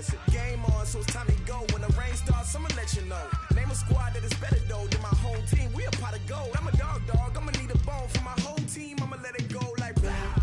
listen. Game on, so it's time to go. When the rain starts, I'ma let you know. Name a squad that is better though than my whole team. We a pot of gold. I'm a dog. I'ma need a bone for my whole team. I'ma let it go like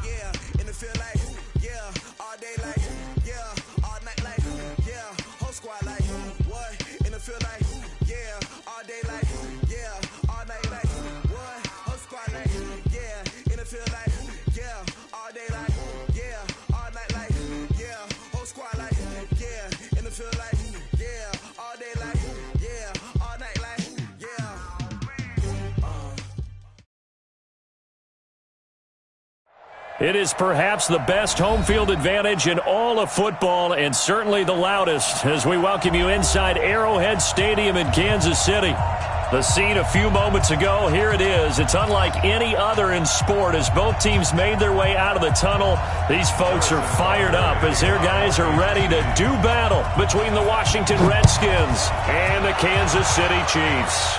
yeah. In the field like yeah. All day like yeah. All night like yeah. Whole squad like what? In the field like yeah. All day like yeah. All night like what? Whole squad like yeah. In the field like yeah. All day like yeah. All night like yeah. Whole squad like yeah. In the field like yeah. All day like yeah. All night like yeah. It is perhaps the best home field advantage in all of football, and certainly the loudest, as we welcome you inside Arrowhead Stadium in Kansas City. The scene a few moments ago, here it is. It's unlike any other in sport as both teams made their way out of the tunnel. These folks are fired up as their guys are ready to do battle between the Washington Redskins and the Kansas City Chiefs.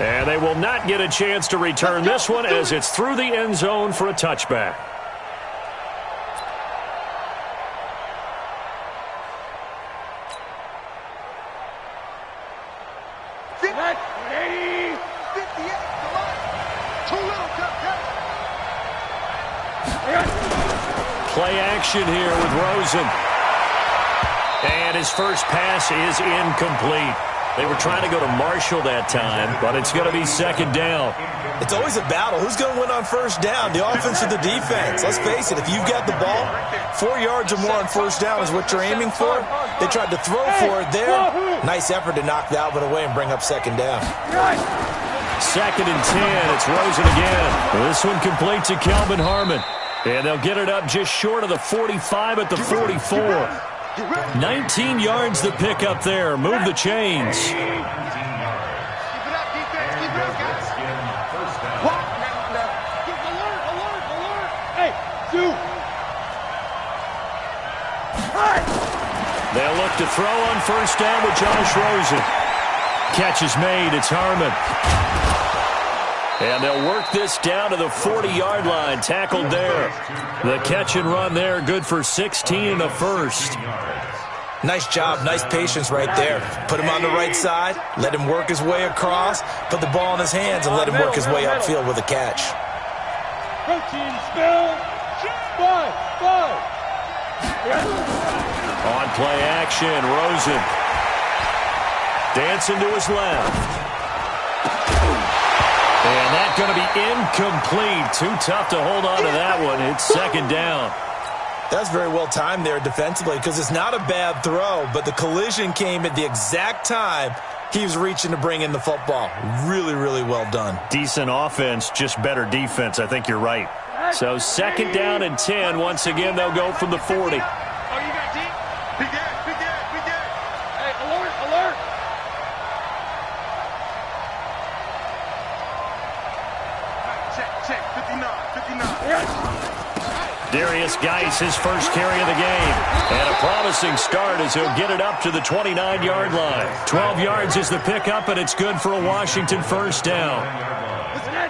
And they will not get a chance to return this one as it's through the end zone for a touchback. Play action here with Rosen. And his first pass is incomplete. They were trying to go to Marshall that time, but it's going to be second down. It's always a battle. Who's going to win on first down, the offense or the defense? Let's face it, if you've got the ball, 4 yards or more on first down is what you're aiming for. They tried to throw for it there. Nice effort to knock that one away and bring up second down. Second and 10. It's Rosen again. This one complete to Kelvin Harmon. And they'll get it up just short of the 45 at the 44. 19 yards the pick up there. Move the chains. They'll look to throw on first down with Josh Rosen. Catch is made. It's Harmon. And they'll work this down to the 40-yard line. Tackled there. The catch and run there. Good for 16 and a first. Nice job. Nice patience right there. Put him on the right side. Let him work his way across. Put the ball in his hands and let him work his way upfield with a catch. On play action, Rosen. Dancing to his left. And that's going to be incomplete. Too tough to hold on to that one. It's second down. That's very well timed there defensively because it's not a bad throw, but the collision came at the exact time he was reaching to bring in the football. Really, really well done. Decent offense, just better defense. I think you're right. So second down and 10. Once again, they'll go from the 40. Darius Geis, his first carry of the game. And a promising start as he'll get it up to the 29-yard line. 12 yards is the pickup, and it's good for a Washington first down.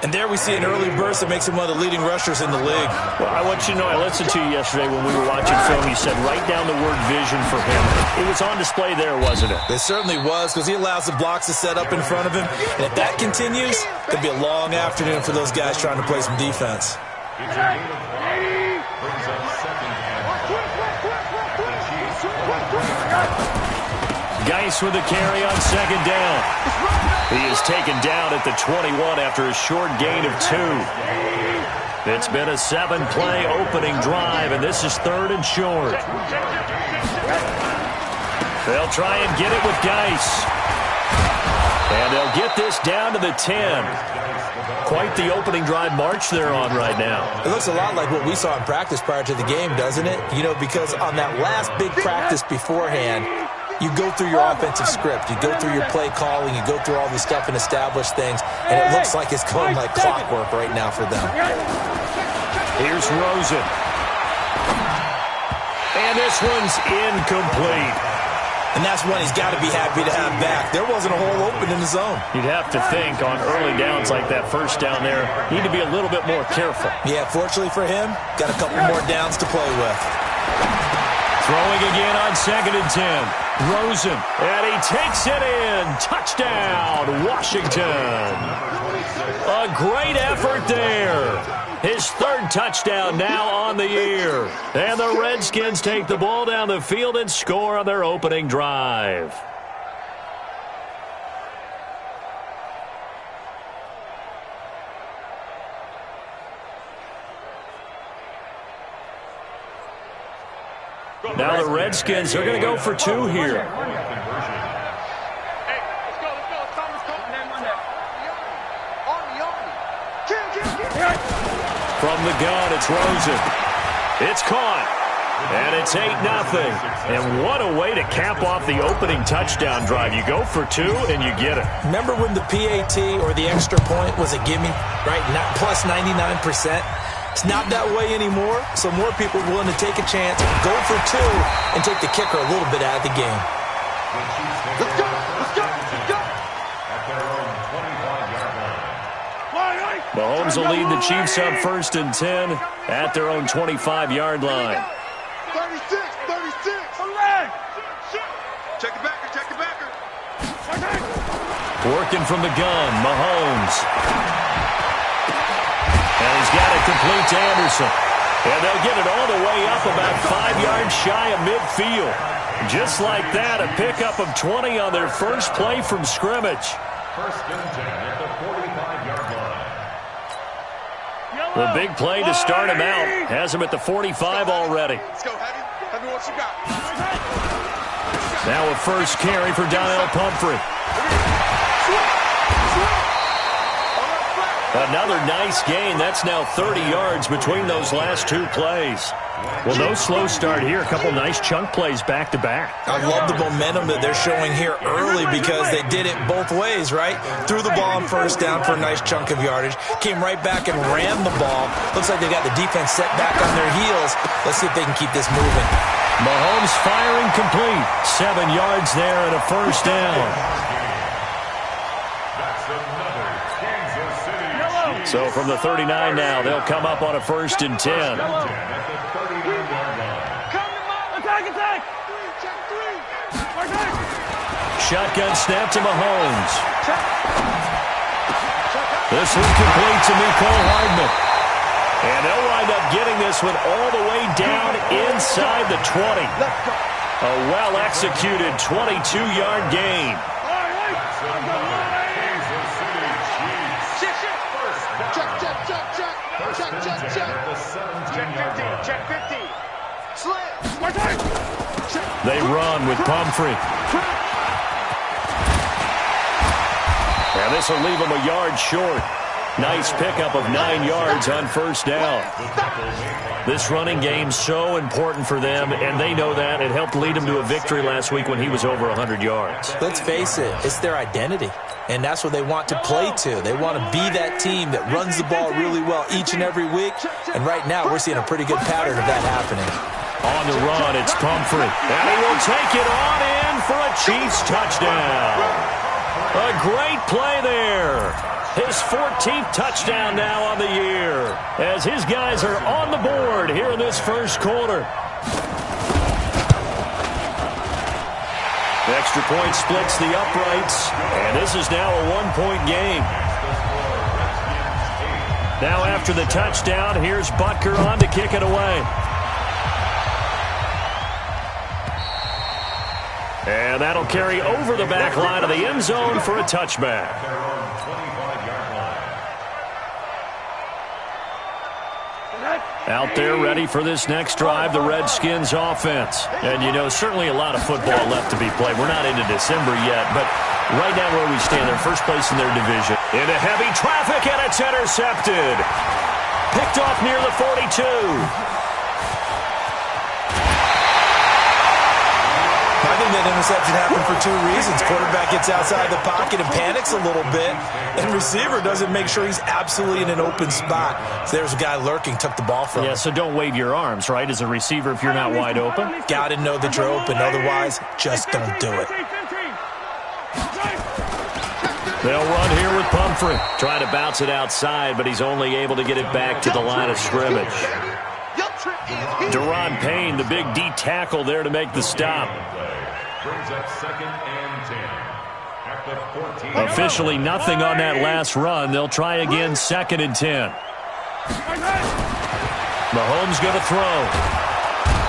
And there we see an early burst that makes him one of the leading rushers in the league. Well, I want you to know, I listened to you yesterday when we were watching film. You said write down the word vision for him. It was on display there, wasn't it? It certainly was, because he allows the blocks to set up in front of him. And if that continues, it could be a long afternoon for those guys trying to play some defense. Geis with the carry on second down. He is taken down at the 21 after a short gain of 2. It's been a 7-play opening drive, and this is third and short. They'll try and get it with Geis. And they'll get this down to the 10. Quite the opening drive march they're on right now. It looks a lot like what we saw in practice prior to the game, doesn't it? You know, because on that last big practice beforehand, you go through your offensive script, you go through your play calling, you go through all the stuff and establish things, and it looks like it's going like clockwork right now for them. Here's Rosen. And this one's incomplete. And that's one he's got to be happy to have back. There wasn't a hole open in the zone. You'd have to think on early downs like that first down there, need to be a little bit more careful. Yeah, fortunately for him, got a couple more downs to play with. Throwing again on 2nd and 10. Rosen, and he takes it in. Touchdown, Washington. A great effort there. His 3rd touchdown now on the year. And the Redskins take the ball down the field and score on their opening drive. Now the Redskins are going to go for 2 here. From the gun, it's Rosen. It's caught. And it's 8-0. And what a way to cap off the opening touchdown drive. You go for 2 and you get it. Remember when the PAT or the extra point was a gimme, right? Not plus 99%. It's not that way anymore, so more people are willing to take a chance, go for 2, and take the kicker a little bit out of the game. Let's go! Let's go! Let's go! Mahomes will lead the Chiefs up 1st and 10 at their own 25-yard line. 36! 36! Check the backer! Check the backer! Working from the gun, Mahomes. And he's got it complete to Anderson. And they'll get it all the way up about 5 yards shy of midfield. Just like that, a pickup of 20 on their first play from scrimmage. 1st and 10 at the 45-yard line. The big play to start him out. Has him at the 45 already. Let's go, Heavy. Heavy, what you got? Now a first carry for Donnell Pumphrey. Another nice gain. That's now 30 yards between those last 2 plays. Well, no slow start here. A couple nice chunk plays back-to-back. I love the momentum that they're showing here early because they did it both ways, right? Threw the ball on 1st down for a nice chunk of yardage. Came right back and ran the ball. Looks like they got the defense set back on their heels. Let's see if they can keep this moving. Mahomes firing complete. 7 yards there and a 1st down. So from the 39 now, they'll come up on a 1st and 10. Shotgun snap to Mahomes. This one complete to Mecole Hardman. And they'll wind up getting this one all the way down inside the 20. A well-executed 22-yard gain. Check 50. They run with Pumphrey. And this will leave them a yard short. Nice pickup of 9 yards on 1st down. This running game's so important for them, and they know that. It helped lead them to a victory last week when he was over 100 yards. Let's face it, it's their identity, and that's what they want to play to. They want to be that team that runs the ball really well each and every week, and right now we're seeing a pretty good pattern of that happening. On the run, it's Pumphrey, and he will take it on in for a Chiefs touchdown. A great play there. His 14th touchdown now on the year as his guys are on the board here in this first quarter. The extra point splits the uprights, and this is now a 1-point game. Now after the touchdown, here's Butker on to kick it away. And that'll carry over the back line of the end zone for a touchback. Out there ready for this next drive, the Redskins offense. And, you know, certainly a lot of football left to be played. We're not into December yet, but right now where we stand, they're first place in their division. Into heavy traffic, and it's intercepted. Picked off near the 42. I think that interception happened for 2 reasons. Quarterback gets outside the pocket and panics a little bit, and receiver doesn't make sure he's absolutely in an open spot. So there's a guy lurking, took the ball from him. Yeah, so don't wave your arms, right, as a receiver if you're not wide open. Got to know that you're open. Otherwise, just don't do it. They'll run here with Pumphrey. Trying to bounce it outside, but he's only able to get it back to the line of scrimmage. Deron Payne, the big D tackle there to make the stop. Brings up 2nd and 10 at the 14. Officially nothing on that last run. They'll try again 2nd and 10. Mahomes going to throw.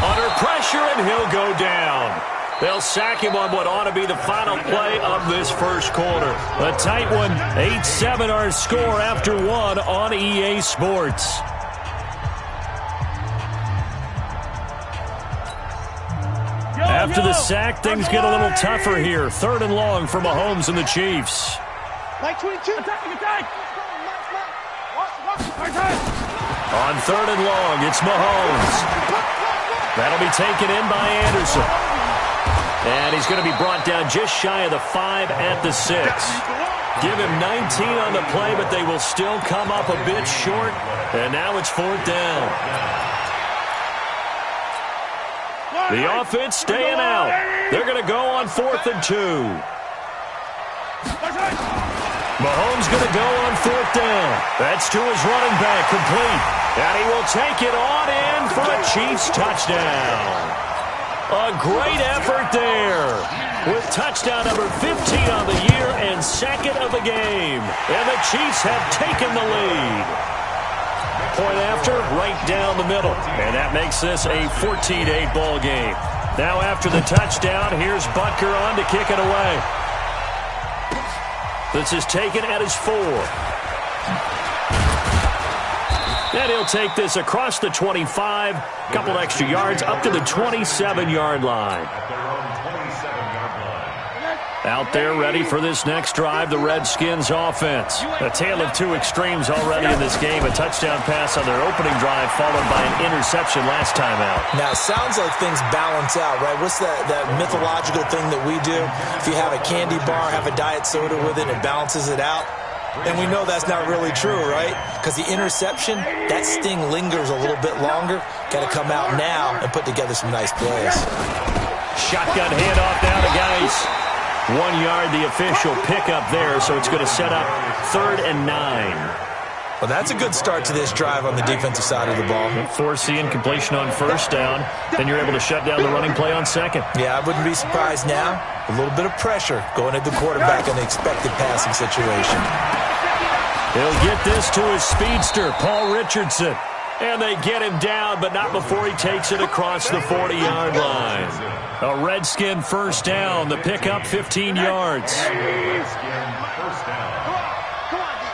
Under pressure, and he'll go down. They'll sack him on what ought to be the final play of this first quarter. A tight one, 8-7 our score after one on EA Sports. After the sack, things get a little tougher here. 3rd and long for Mahomes and the Chiefs. Like 22. Attack. On 3rd and long, it's Mahomes. That'll be taken in by Anderson. And he's going to be brought down just shy of the 5 at the 6. Give him 19 on the play, but they will still come up a bit short. And now it's 4th down. The offense staying out. They're going to go on 4th and 2. Mahomes going to go on 4th down. That's to his running back, complete. And he will take it on in for a Chiefs touchdown. A great effort there with touchdown number 15 on the year and 2nd of the game. And the Chiefs have taken the lead. Point after, right down the middle. And that makes this a 14-8 ball game. Now after the touchdown, here's Butker on to kick it away. This is taken at his 4. And he'll take this across the 25, couple extra yards, up to the 27-yard line. Out there ready for this next drive, the Redskins offense. A tale of two extremes already in this game. A touchdown pass on their opening drive, followed by an interception last time out. Now, it sounds like things balance out, right? What's that mythological thing that we do? If you have a candy bar, have a diet soda with it, it balances it out. And we know that's not really true, right? Because the interception, that sting lingers a little bit longer. Got to come out now and put together some nice plays. Shotgun handoff now to Geis. 1 yard, the official pickup there, so it's going to set up 3rd and 9. Well, that's a good start to this drive on the defensive side of the ball. Forcing completion on 1st down. Then you're able to shut down the running play on 2nd. Yeah, I wouldn't be surprised now. A little bit of pressure going at the quarterback in the expected passing situation. He'll get this to his speedster, Paul Richardson. And they get him down, but not before he takes it across the 40-yard line. A Redskin first down. The pickup 15 yards. Redskin first down. Come on, D.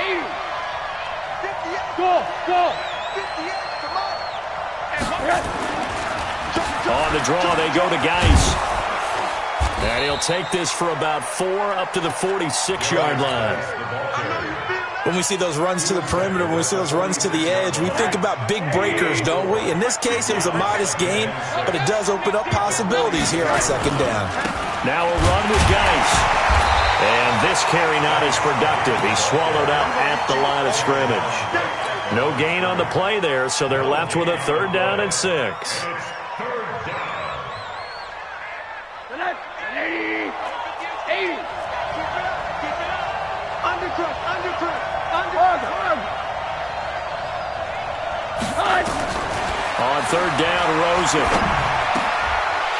80. 58. Go. 58. Come on. On the draw, they go to Geis. And he'll take this for about 4 up to the 46-yard line. When we see those runs to the perimeter, when we see those runs to the edge, we think about big breakers, don't we? In this case, it was a modest game, but it does open up possibilities here on 2nd down. Now a run with Geis. And this carry not as productive. He's swallowed out at the line of scrimmage. No gain on the play there, so they're left with a 3rd down and 6. On 3rd down, Rosen.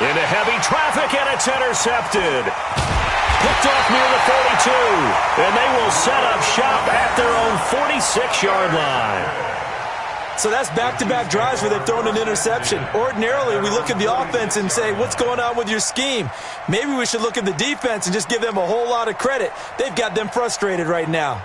Into heavy traffic, and it's intercepted. Picked off near the 42. And they will set up shop at their own 46-yard line. So that's back-to-back drives where they've thrown an interception. Ordinarily, we look at the offense and say, what's going on with your scheme? Maybe we should look at the defense and just give them a whole lot of credit. They've got them frustrated right now.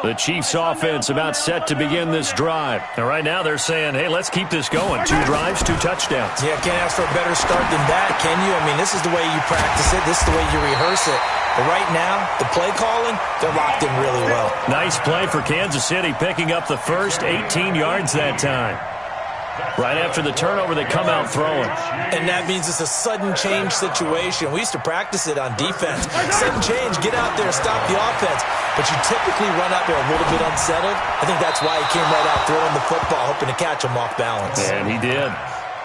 The Chiefs offense about set to begin this drive. And right now they're saying, hey, let's keep this going. 2 drives, 2 touchdowns. Yeah, can't ask for a better start than that, can you? I mean, this is the way you practice it. This is the way you rehearse it. But right now, the play calling, they're locked in really well. Nice play for Kansas City, picking up the first 18 yards that time. Right after the turnover, they come out throwing. And that means it's a sudden change situation. We used to practice it on defense. Sudden change, get out there, stop the offense. But you typically run out there a little bit unsettled. I think that's why he came right out throwing the football, hoping to catch him off balance. And he did.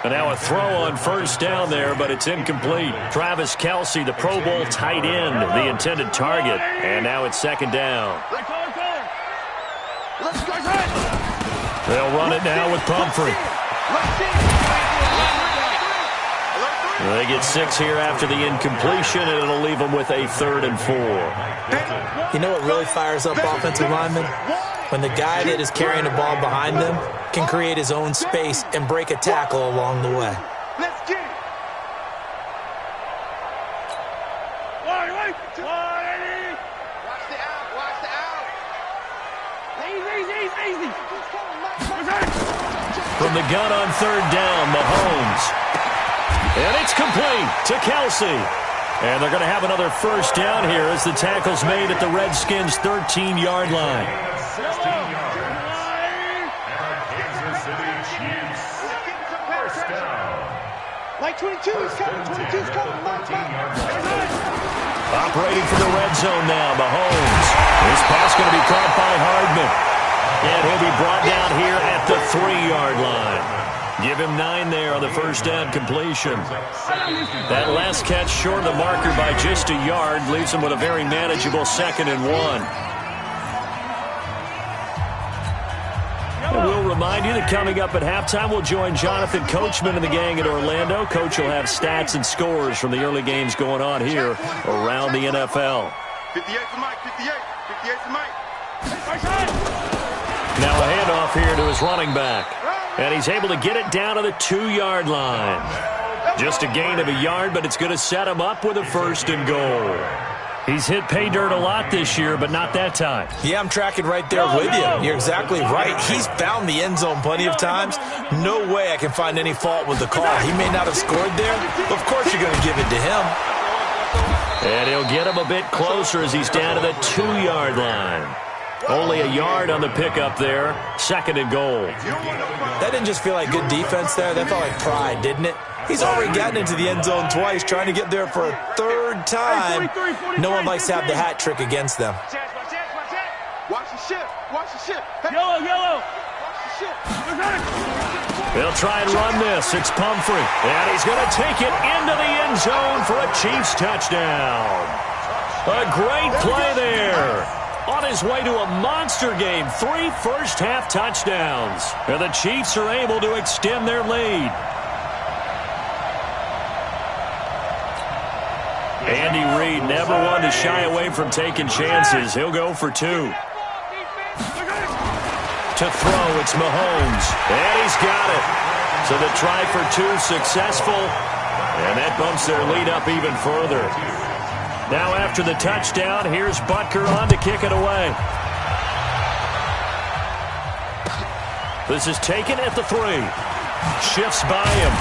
And now a throw on first down there, but it's incomplete. Travis Kelce, the Pro Bowl tight end, the intended target. And now it's second down. They'll run it now with Pumphrey. They get 6 here after the incompletion, and it'll leave them with a 3rd and 4. You know what really fires up offensive linemen? When the guy that is carrying the ball behind them can create his own space and break a tackle along the way. Let's get it. Watch the out. Watch the out. Easy. From the gun on 3rd down, Mahomes. And it's complete to Kelce. And they're going to have another first down here as the tackle's made at the Redskins' 13-yard line. 16 yards. And the Kansas City Chiefs. First down. Like 22's coming. 22's coming. Operating from the red zone now, Mahomes. This pass going to be caught by Hardman. And he'll be brought down here at the 3-yard line. Give him 9 there on the first down completion. That last catch short of the marker by just a yard leaves him with a very manageable 2nd and 1. And we'll remind you that coming up at halftime, we'll join Jonathan Coachman and the gang in Orlando. Coach will have stats and scores from the early games going on here around the NFL. 58 for Mike. 58 for Mike. Now a handoff here to his running back. And he's able to get it down to the 2-yard line. Just a gain of a yard, but it's going to set him up with a 1st and goal. He's hit pay dirt a lot this year, but not that time. Yeah, I'm tracking right there with you. You're exactly right. He's found the end zone plenty of times. No way I can find any fault with the call. He may not have scored there. Of course you're going to give it to him. And he'll get him a bit closer as he's down to the 2-yard line. Only a yard on the pickup there. 2nd and goal. That didn't just feel like good defense there. That felt like pride, didn't it? He's already gotten into the end zone twice, trying to get there for a 3rd time. No one likes to have the hat trick against them. Watch the ship. Hey. Yellow. Watch the ship. They'll try and run this. It's Pumphrey. And he's going to take it into the end zone for a Chiefs touchdown. A great play there. On his way to a monster game, 3 first-half touchdowns. And the Chiefs are able to extend their lead. Andy Reid never one to shy away from taking chances. He'll go for 2. To throw, it's Mahomes. And he's got it. So the try for 2 successful. And that bumps their lead up even further. Now after the touchdown, here's Butker on to kick it away. This is taken at the 3. Shifts by him.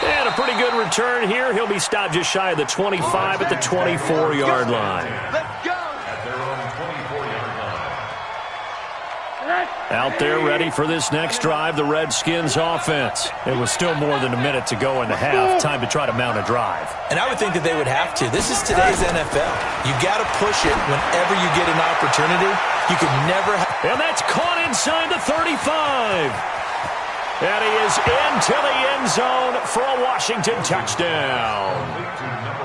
And a pretty good return here. He'll be stopped just shy of the 25 at the 24-yard line. Let's go. At their own 24-yard line. Out there ready for this next drive, the Redskins offense. It was still more than a minute to go in the half. Time to try to mount a drive. And I would think that they would have to. This is today's NFL. You got to push it whenever you get an opportunity. You can never have... And that's caught inside the 35. And he is into the end zone for a Washington touchdown.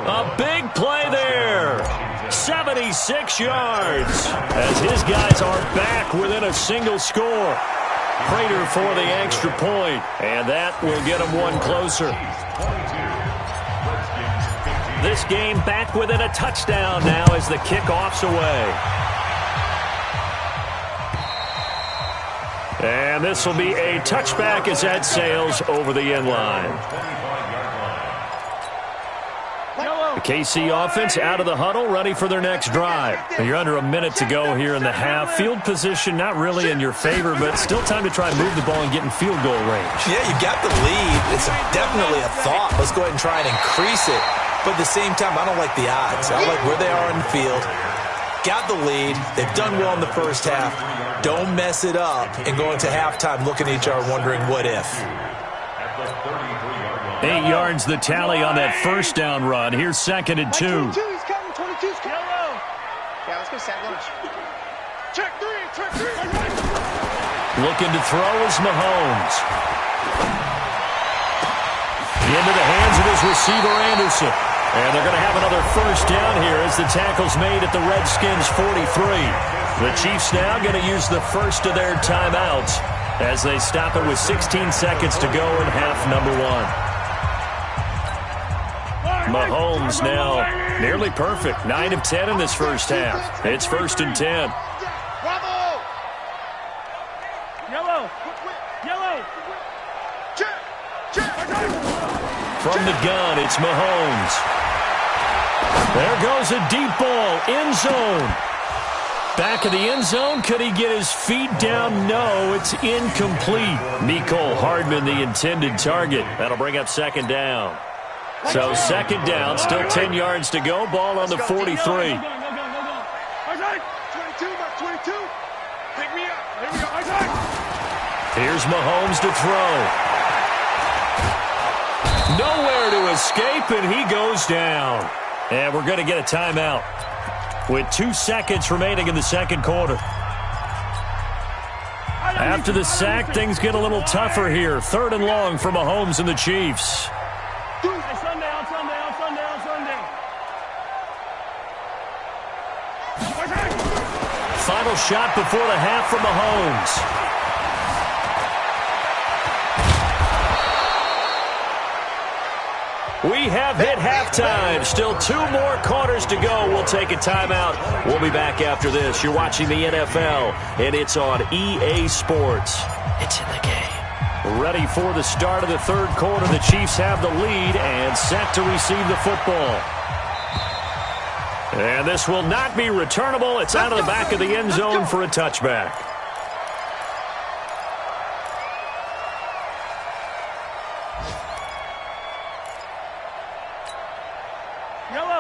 A big play there. 76 yards as his guys are back within a single score. Prater for the extra point, and that will get them one closer. This game back within a touchdown now as the kickoff's away. And this will be a touchback as that sails over the end line. The KC offense out of the huddle, ready for their next drive. You're under a minute to go here in the half. Field position not really in your favor, but still time to try and move the ball and get in field goal range. Yeah, you got the lead. It's definitely a thought. Let's go ahead and try and increase it. But at the same time, I don't like the odds. I like where they are in the field. Got the lead. They've done well in the first half. Don't mess it up and go into halftime looking at each other wondering what if. 8 yards the tally on that first down run. Here's 2nd and 2. 22's coming. 22's coming. Yeah, let's go set lunch. Check 3. Looking to throw is Mahomes. Into the hands of his receiver, Anderson. And they're going to have another first down here as the tackle's made at the Redskins' 43. The Chiefs now going to use the first of their timeouts as they stop it with 16 seconds to go in half number one. Mahomes now nearly perfect. 9 of 10 in this first half. It's 1st and 10. From the gun, it's Mahomes. There goes a deep ball, end zone. Back of the end zone, could he get his feet down? No, it's incomplete. Mecole Hardman, the intended target. That'll bring up 2nd down. So 2nd down, still 10 yards to go. Ball on the 43. 22, Mark 22. Pick me up. Here we go. Here's Mahomes to throw. Nowhere to escape, and he goes down. And we're going to get a timeout with 2 seconds remaining in the second quarter. After the sack, things get a little tougher here. 3rd and long for Mahomes and the Chiefs. Final shot before the half for Mahomes. We have hit halftime. Still 2 more quarters to go. We'll take a timeout. We'll be back after this. You're watching the NFL, and it's on EA Sports. It's in the game. Ready for the start of the third quarter. The Chiefs have the lead and set to receive the football. And this will not be returnable. It's out of the back of the end zone for a touchback.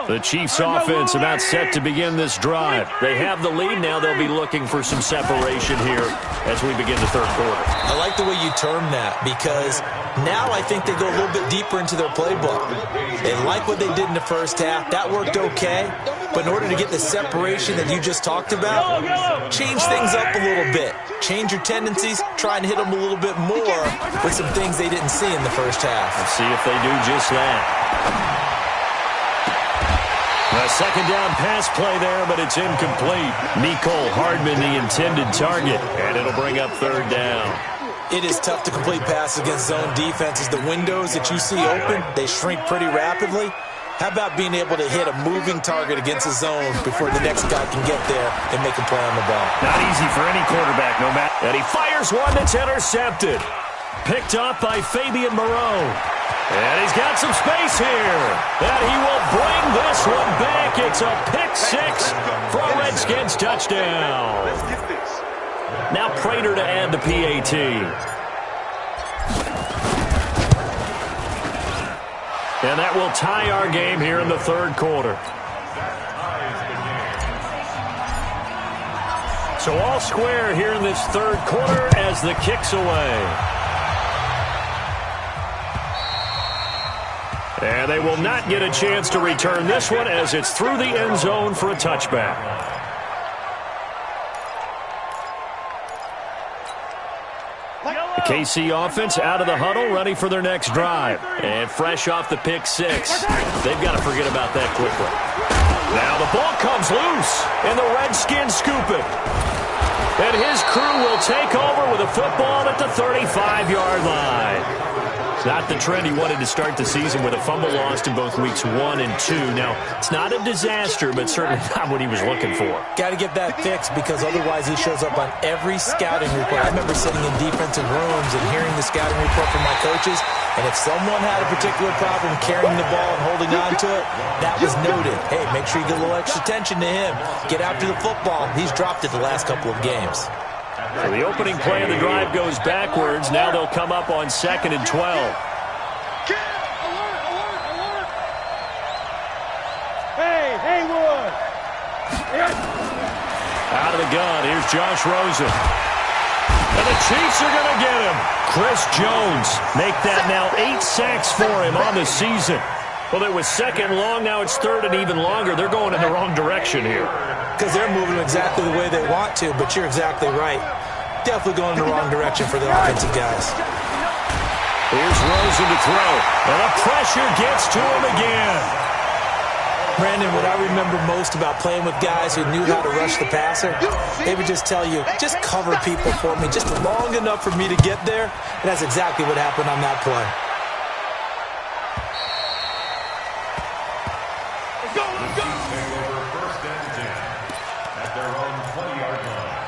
The Chiefs offense about set to begin this drive. They have the lead. Now they'll be looking for some separation here as we begin the third quarter. I like the way you term that because now I think they go a little bit deeper into their playbook. They like what they did in the first half. That worked okay. But in order to get the separation that you just talked about, change things up a little bit. Change your tendencies. Try and hit them a little bit more with some things they didn't see in the first half. Let's see if they do just that. A second down pass play there, but it's incomplete. Mecole Hardman, the intended target, and it'll bring up 3rd down. It is tough to complete passes against zone defenses. The windows that you see open, they shrink pretty rapidly. How about being able to hit a moving target against a zone before the next guy can get there and make a play on the ball? Not easy for any quarterback, no matter. And he fires one that's intercepted. Picked up by Fabian Moreau. And he's got some space here. And he will bring this one back. It's a pick-6 for a Redskins touchdown. Now Prater to add the PAT. And that will tie our game here in the third quarter. So all square here in this third quarter as the kick's away. And they will not get a chance to return this one as it's through the end zone for a touchback. The KC offense out of the huddle, ready for their next drive. And fresh off the pick-6. They've got to forget about that quickly. Now the ball comes loose, and the Redskins scoop it. And his crew will take over with a football at the 35-yard line. Not the trend he wanted to start the season with a fumble lost in both weeks 1 and 2. Now, it's not a disaster, but certainly not what he was looking for. Got to get that fixed because otherwise he shows up on every scouting report. I remember sitting in defensive rooms and hearing the scouting report from my coaches, and if someone had a particular problem carrying the ball and holding on to it, that was noted. Hey, make sure you get a little extra attention to him. Get after the football. He's dropped it the last couple of games. So the opening play of the drive goes backwards. Now they'll come up on 2nd and 12. Hey, Haywood! Out of the gun, here's Josh Rosen. And the Chiefs are going to get him. Chris Jones make that now 8 sacks for him on the season. Well, it was 2nd long, now it's 3rd and even longer. They're going in the wrong direction here. Because they're moving exactly the way they want to, but you're exactly right. Definitely going in the wrong direction for the offensive guys. Here's Rosen to throw, and the pressure gets to him again. Brandon, what I remember most about playing with guys who knew how to rush the passer, they would just tell you, just cover people for me just long enough for me to get there, and that's exactly what happened on that play. Let's go, let's go! Take over first and 10 at their own 20-yard line.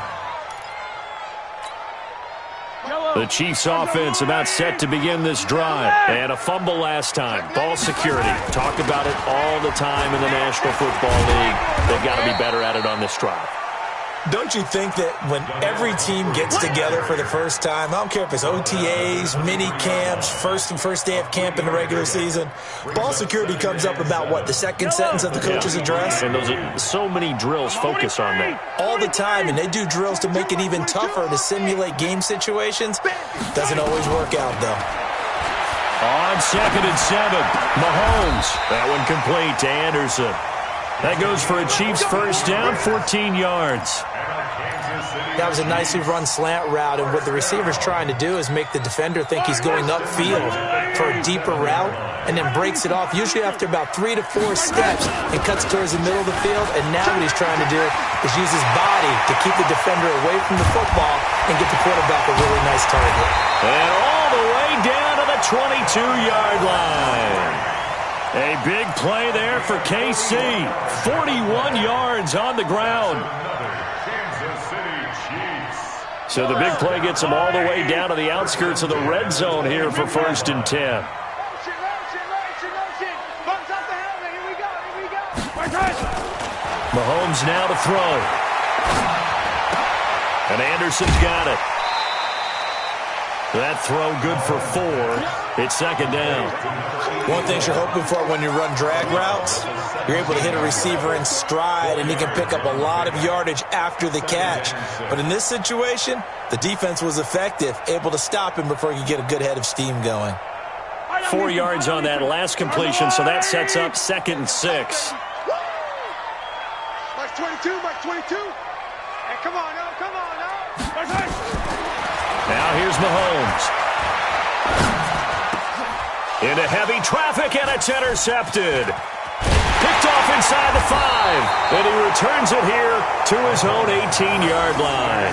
The Chiefs offense about set to begin this drive. And a fumble last time. Ball security. Talk about it all the time in the National Football League. They've got to be better at it on this drive. Don't you think that when every team gets together for the first time, I don't care if it's OTAs, mini camps, first day of camp in the regular season, ball security comes up about, what, the second sentence of the coach's address? And those are so many drills focus on that. All the time, and they do drills to make it even tougher to simulate game situations. Doesn't always work out, though. On 2nd and 7, Mahomes. That one complete to Anderson. That goes for a Chiefs first down, 14 yards. That was a nicely run slant route, and what the receiver's trying to do is make the defender think he's going upfield for a deeper route, and then breaks it off, usually after about 3 to 4 steps, and cuts towards the middle of the field. And now what he's trying to do is use his body to keep the defender away from the football and get the quarterback a really nice target. And all the way down to the 22-yard line. A big play there for KC. 41 yards on the ground. So the big play gets them all the way down to the outskirts of the red zone here for first and 10. Mahomes now to throw. And Anderson's got it. That throw good for 4. It's second down. One thing you're hoping for when you run drag routes, you're able to hit a receiver in stride, and he can pick up a lot of yardage after the catch. But in this situation, the defense was effective, able to stop him before he could get a good head of steam going. 4 yards on that last completion, so that sets up 2nd and 6. Mark 22, Mark 22. Hey, come on now, come on now. Now here's Mahomes. Into heavy traffic, and it's intercepted. Picked off inside the 5, and he returns it here to his own 18-yard line.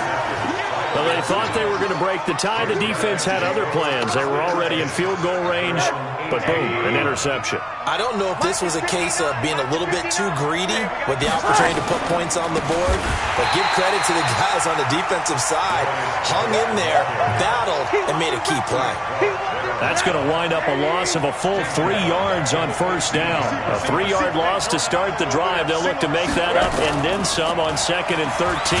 Well, they thought they were going to break the tie. The defense had other plans. They were already in field goal range, but boom, an interception. I don't know if this was a case of being a little bit too greedy with the opportunity to put points on the board, but give credit to the guys on the defensive side. Hung in there, battled, and made a key play. That's going to wind up a loss of a full 3 yards on first down. A 3-yard loss to start the drive. They'll look to make that up and then some on 2nd and 13.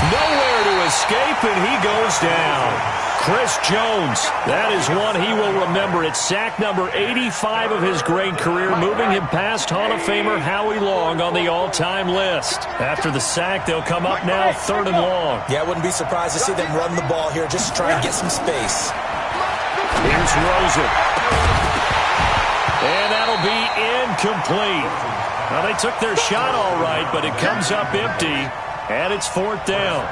Nowhere to escape, and he goes down. Chris Jones, that is one he will remember. It's sack number 85 of his great career, moving him past Hall of Famer Howie Long on the all-time list. After the sack, they'll come up now 3rd and long. Yeah, I wouldn't be surprised to see them run the ball here just to try and get some space. Here's Rosen. And that'll be incomplete. Now, they took their shot all right, but it comes up empty, and it's 4th down.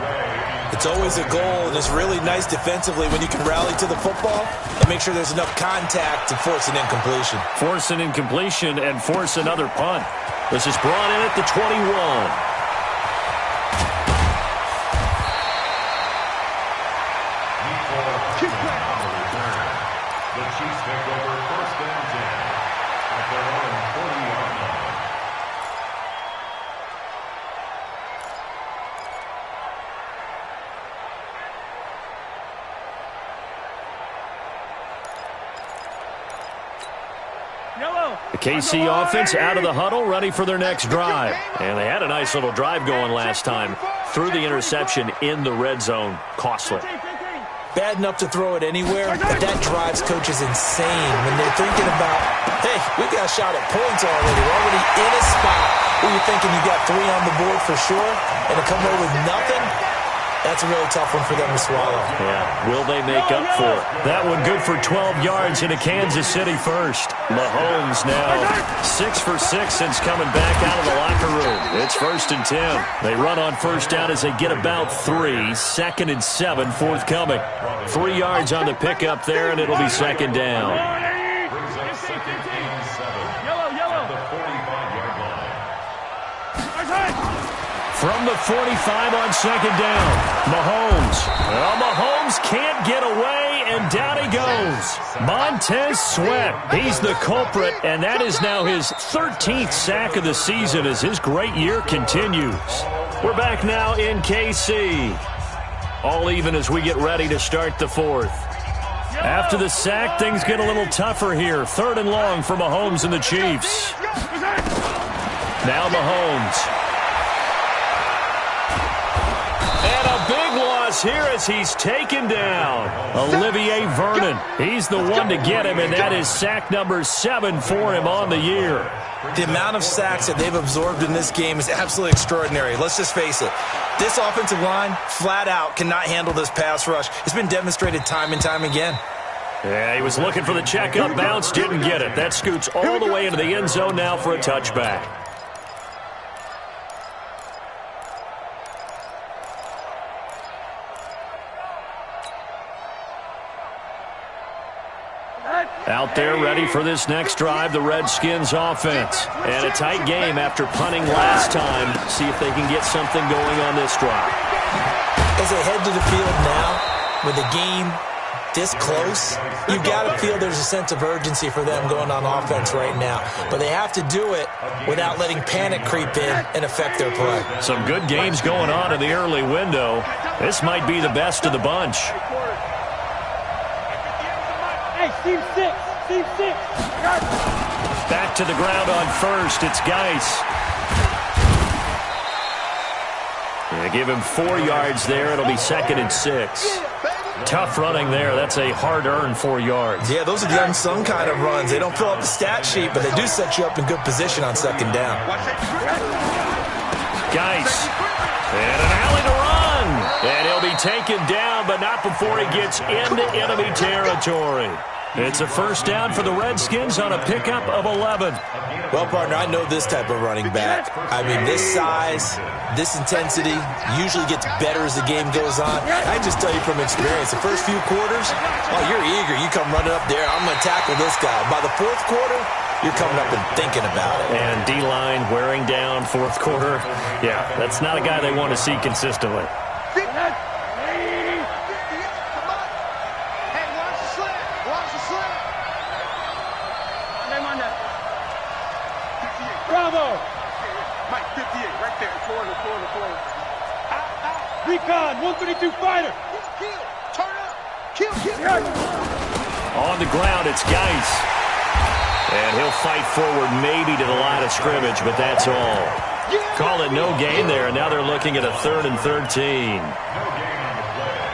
It's always a goal, and it's really nice defensively when you can rally to the football and make sure there's enough contact to force an incompletion. Force an incompletion and force another punt. This is brought in at the 21. The Chiefs take over first and 10 at their own 40-yard line. The KC offense out of the huddle, ready for their next drive. And they had a nice little drive going last time. Threw the interception in the red zone. Costly. Bad enough to throw it anywhere, but that drives coaches insane when they're thinking about, hey, we got a shot at points already. We're already in a spot where you're thinking you got 3 on the board for sure, and to come away with nothing, That's a really tough one for them to swallow. Yeah, will they make up for it? That one good for 12 yards into Kansas City first. Mahomes now 6 for 6 since coming back out of the locker room. It's 1st and 10. They run on first down as they get about 3. 2nd and 7 forthcoming. 3 yards on the pickup there, and it'll be 2nd down. Brings up 2nd and 7 at the 45-yard line. From the 45 on 2nd down, Mahomes. Well, Mahomes can't get away, and down he goes. Montez Sweat, he's the culprit, and that is now his 13th sack of the season as his great year continues. We're back now in KC. All even as we get ready to start the 4th. After the sack, things get a little tougher here. 3rd and long for Mahomes and the Chiefs. Now Mahomes. And a big loss here as he's taken down. Olivier Vernon. He's the one to get him, and that is sack number 7 for him on the year. The amount of sacks that they've absorbed in this game is absolutely extraordinary. Let's just face it. This offensive line, flat out, cannot handle this pass rush. It's been demonstrated time and time again. Yeah, he was looking for the checkup bounce, didn't get it. That scoots all the way into the end zone now for a touchback. Out there ready for this next drive, the Redskins offense. And a tight game after punting last time. See if they can get something going on this drive. As they head to the field now, with the game this close, you got to feel there's a sense of urgency for them going on offense right now. But they have to do it without letting panic creep in and affect their play. Some good games going on in the early window. This might be the best of the bunch. Hey, Team 6. Team 6. Back to the ground on first. It's Geis. They give him 4 yards there. It'll be 2nd and 6. Tough running there. That's a hard-earned 4 yards. Yeah, those are the unsung kind of runs. They don't fill up the stat sheet, but they do set you up in good position on 2nd down. Geis. And an alley to run. And he'll be taken down, but not before he gets into enemy territory. It's a 1st down for the Redskins on a pickup of 11. Well, partner, I know this type of running back. I mean, this size, this intensity usually gets better as the game goes on. I just tell you from experience, the first few quarters, oh, you're eager. You come running up there, I'm going to tackle this guy. By the 4th quarter, you're coming up and thinking about it. And D-line wearing down 4th quarter. Yeah, that's not a guy they want to see consistently. Bravo. Mike, 58, right there. Corner. Recon, 132 fighter. Kill. Turn up. Kill. On the ground, it's Geis. And he'll fight forward maybe to the line of scrimmage, but that's all. Call it no gain there, and now they're looking at a 3rd and 13.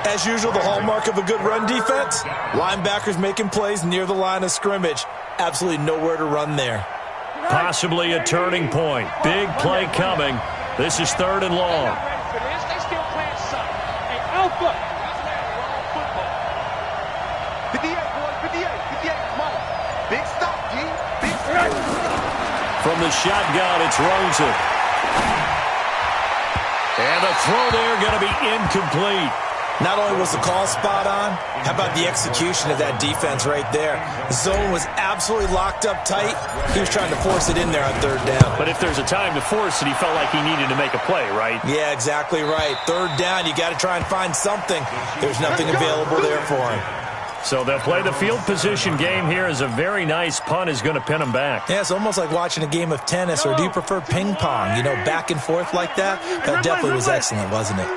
As usual, the hallmark of a good run defense, linebackers making plays near the line of scrimmage. Absolutely nowhere to run there. Possibly a turning point. Big play coming. This is 3rd and long. They still playing something. Hey, Alpha. 58, boys. 58. Come on. Big stop, G. Big stop. From the shotgun, it's Rosen. And the throw there going to be incomplete. Not only was the call spot on, how about the execution of that defense right there? The zone was absolutely locked up tight. He was trying to force it in there on 3rd down. But if there's a time to force it, he felt like he needed to make a play, right? Yeah, exactly right. 3rd down, you got to try and find something. There's nothing available there for him. So they'll play the field position game here as a very nice punt is going to pin them back. Yeah, it's almost like watching a game of tennis, or do you prefer ping pong? You know, back and forth like that? That definitely was excellent, wasn't it?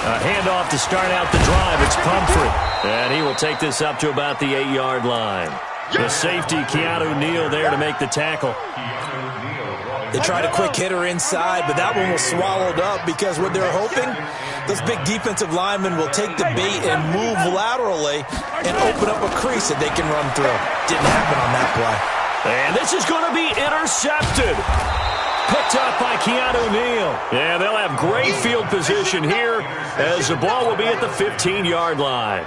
A handoff to start out the drive. It's Pumphrey. And he will take this up to about the 8-yard line. The safety, Keanu Neal, there to make the tackle. They tried a quick hitter inside, but that one was swallowed up because what they're hoping, those big defensive linemen will take the bait and move laterally and open up a crease that they can run through. Didn't happen on that play. And this is going to be intercepted. Picked up by Keanu Neal. Yeah, they'll have great field position here as the ball will be at the 15-yard line.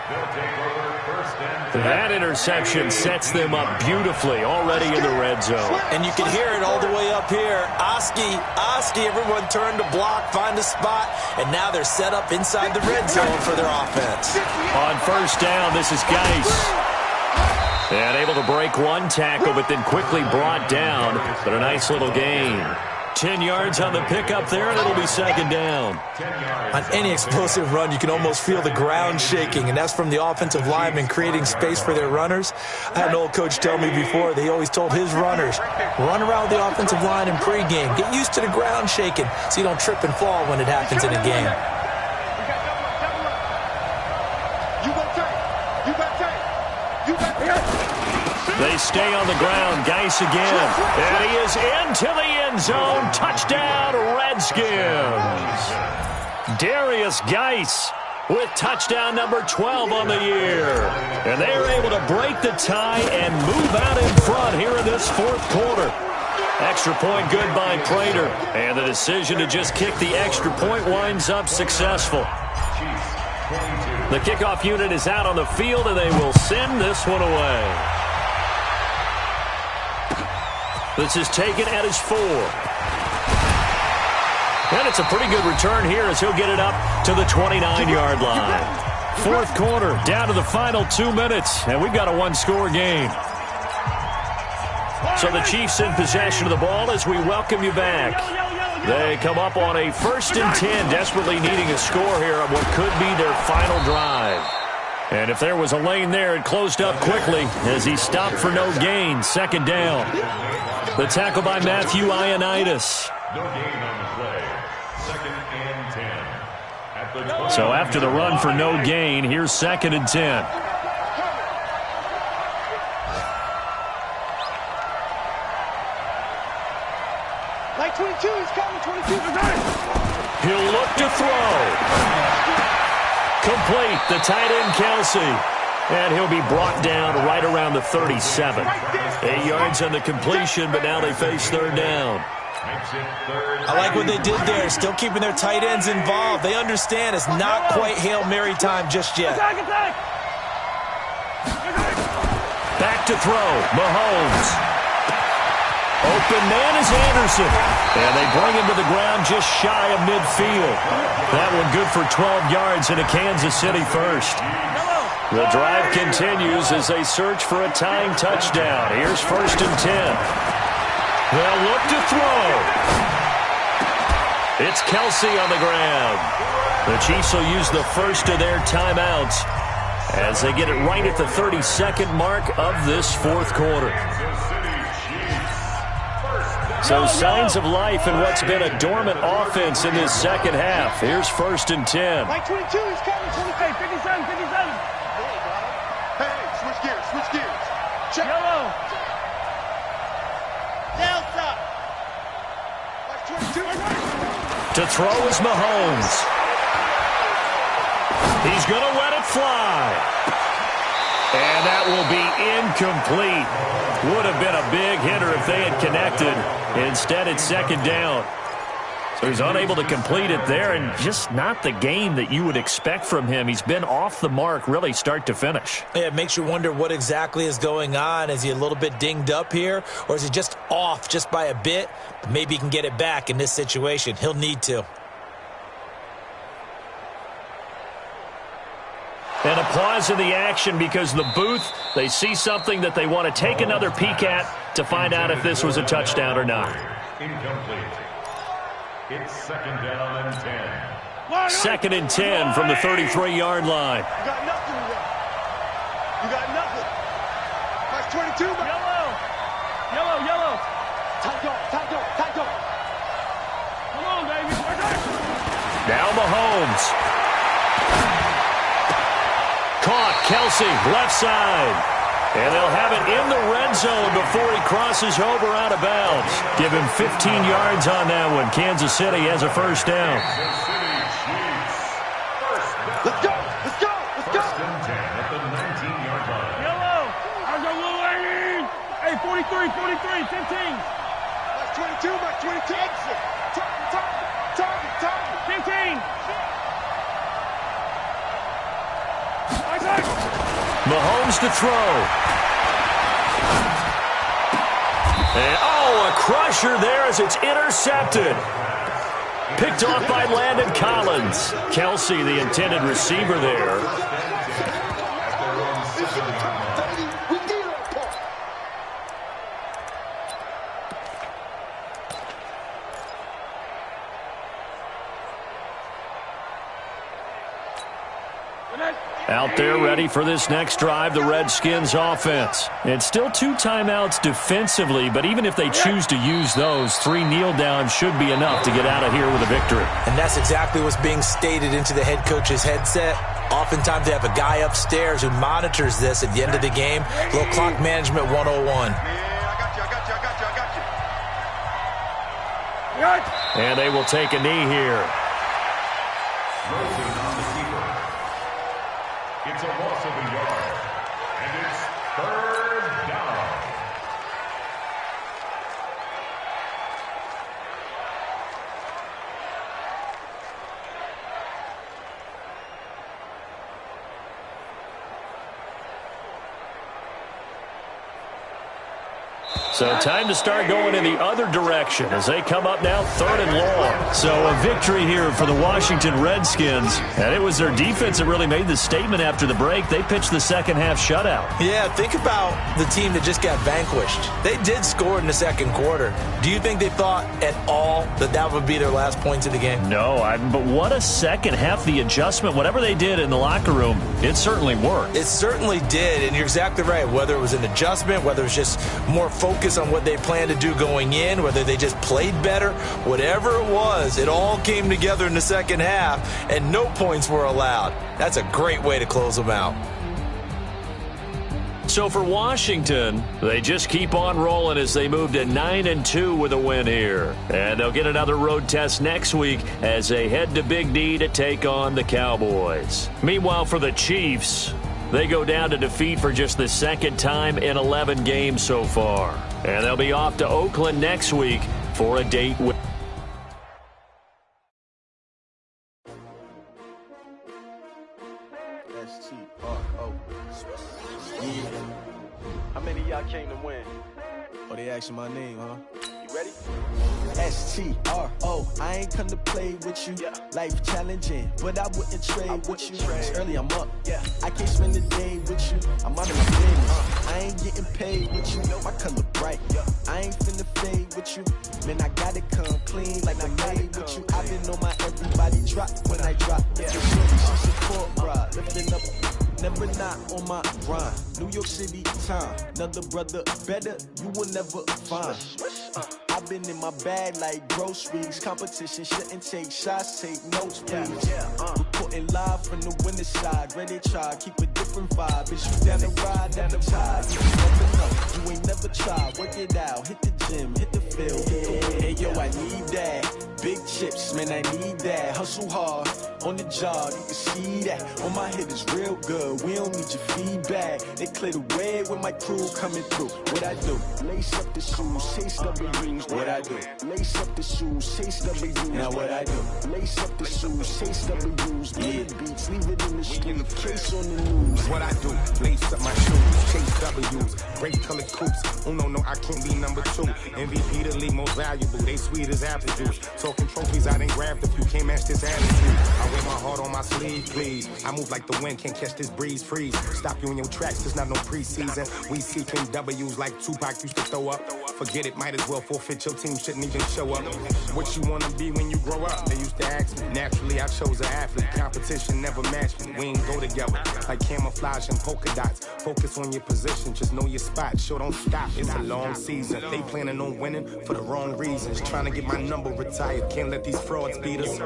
That interception sets them up beautifully already in the red zone. And you can hear it all the way up here. Oski, everyone turned to block, find a spot, and now they're set up inside the red zone for their offense. On first down, this is Geis. And able to break one tackle, but then quickly brought down. But a nice little gain. 10 yards on the pickup there, and it'll be second down. On any explosive run, you can almost feel the ground shaking, and that's from the offensive linemen creating space for their runners. I had an old coach tell me before, they always told his runners, run around the offensive line in pregame. Get used to the ground shaking so you don't trip and fall when it happens in a game. They stay on the ground. Geis again. And he is into the end zone. Touchdown, Redskins. Darius Geis with touchdown number 12 on the year. And they are able to break the tie and move out in front here in this fourth quarter. Extra point good by Prater. And the decision to just kick the extra point winds up successful. The kickoff unit is out on the field, and they will send this one away. This is taken at his 4. And it's a pretty good return here as he'll get it up to the 29-yard line. Fourth quarter, down to the final 2 minutes, and we've got a one-score game. So the Chiefs in possession of the ball as we welcome you back. They come up on a 1st and 10, desperately needing a score here on what could be their final drive. And if there was a lane there, it closed up quickly as he stopped for no gain. Second down. The tackle by Matthew Ioannidis. No gain on the play. 2nd and 10. At the So after the run for no gain, here's 2nd and 10. Like 22, he's coming, 22. He'll look to throw. Complete, the tight end Kelsey. And he'll be brought down right around the 37. 8 yards on the completion, but now they face third down. I like what they did there, still keeping their tight ends involved. They understand it's not quite Hail Mary time just yet. Back to throw, Mahomes. Open man is Anderson. And they bring him to the ground just shy of midfield. That one good for 12 yards and a Kansas City first. The drive continues as they search for a tying touchdown. Here's 1st and 10. They'll look to throw. It's Kelsey on the ground. The Chiefs will use the first of their timeouts as they get it right at the 32nd mark of this fourth quarter. So signs of life in what's been a dormant offense in this second half. Here's 1st and 10. Like 22, he's coming, 28, 57, 57. Switch gears. Check. Yellow. Down stop. Like 22. To throw is Mahomes. He's going to let it fly. And that will be incomplete. Would have been a big hitter if they had connected. Instead, it's 2nd down. So he's unable to complete it there, and just not the game that you would expect from him. He's been off the mark really start to finish. Yeah, it makes you wonder what exactly is going on. Is he a little bit dinged up here, or is he just off just by a bit? Maybe he can get it back in this situation. He'll need to. And a pause in the action because the booth, they see something that they want to take another peek at to find out if this was a touchdown or not. Incomplete. It's 2nd down and 10. 2nd and 10 from the 33-yard line. You got nothing today. You got nothing. That's 22. Yellow. Tight dog. Come on, baby. Now Mahomes. Caught, Kelsey, left side. And they'll have it in the red zone before he crosses over out of bounds. Give him 15 yards on that one. Kansas City has a first down. Let's go. 1st and 10 at the 19-yard line. Yellow. How's your little lady? Hey, 43, 15. 22, Mike 22. Exit. Target. 15. Mahomes to throw. And, oh, a crusher there as it's intercepted. Picked off by Landon Collins. Kelsey, the intended receiver there. Out there ready for this next drive, the Redskins offense. It's still 2 timeouts defensively, but even if they choose to use those, 3 kneel downs should be enough to get out of here with a victory. And that's exactly what's being stated into the head coach's headset. Oftentimes they have a guy upstairs who monitors this at the end of the game. Little clock management 101. And they will take a knee here. It's a loss of a yard, and it's 3rd down. So time to start going in the other direction as they come up now 3rd and long. So a victory here for the Washington Redskins. And it was their defense that really made the statement after the break. They pitched the second half shutout. Yeah, think about the team that just got vanquished. They did score in the second quarter. Do you think they thought at all that that would be their last points of the game? No, but what a second half. The adjustment, whatever they did in the locker room, it certainly worked. It certainly did, and you're exactly right. Whether it was an adjustment, whether it was just more focus on what they planned to do going in, whether they just played better, whatever it was, it all came together in the second half, and no points were allowed. That's a great way to close them out. So for Washington, they just keep on rolling as they move to 9-2 with a win here. And they'll get another road test next week as they head to Big D to take on the Cowboys. Meanwhile, for the Chiefs, they go down to defeat for just the 2nd time in 11 games so far. And they'll be off to Oakland next week for a date with... S-T-R-O. Yeah. How many of y'all came to win? Oh, they asking my name, huh? You ready? S-T-R-O. I ain't come to play with you. Life challenging, but I wouldn't trade with you. It's early, I'm up. I can't spend the day with you. I'm out of my business. I ain't getting paid with you. My color bright. I ain't finna fade with you. Man, I gotta come clean like I made with you. I've been on my everybody drop when I drop. She's a court ride, lifting up. Never not on my grind. New York City time. Another brother better, you will never find. I've been in my bag like groceries. Competition shouldn't take shots, take notes, please. Reporting live from the winner's side. Ready to try, keep a different vibe. Bitch, you down the ride, never tired. You never know, you ain't never tried. Work it out, hit the gym, hit the field. Hey yo, I need that. Big chips, man, I need that. Hustle hard, on the job, you can see that. On my head is real good, we don't need your feedback. They clear the way when my crew coming through. What I do? Lace up the shoes, chase W's. What I do? Lace up the shoes, chase W's. Now what I do? Lace up the shoes, chase W's. Big beats, leave it in the street, case on the news. What I do? Lace up my shoes, chase W's. Great colored coops. Oh no, I can't be number 2. MVP the league most valuable. They sweet as apple juice. Talking trophies, I didn't grab if you can't match this attitude. I wear my heart on my sleeve, please. I move like the wind, can't catch this breeze, freeze. Stop you in your tracks, there's not no preseason. We seeking W's like Tupac used to throw up. Forget it, might as well forfeit, your team shouldn't even show up. What you wanna be when you grow up? They used to ask me. Naturally, I chose an athlete. Competition never matched me. We ain't go together like camouflage and polka dots. Focus on your position, just know your spot. Show don't stop, it's a long season. They planning on winning for the wrong reasons. Trying to get my number retired, can't let these frauds beat us.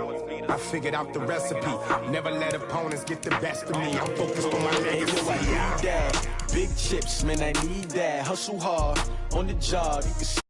I figured out the recipe. Never let opponents get the best of me. I'm focused on my legacy. I need that. Big chips, man, I need that. Hustle hard, on the job, you can see.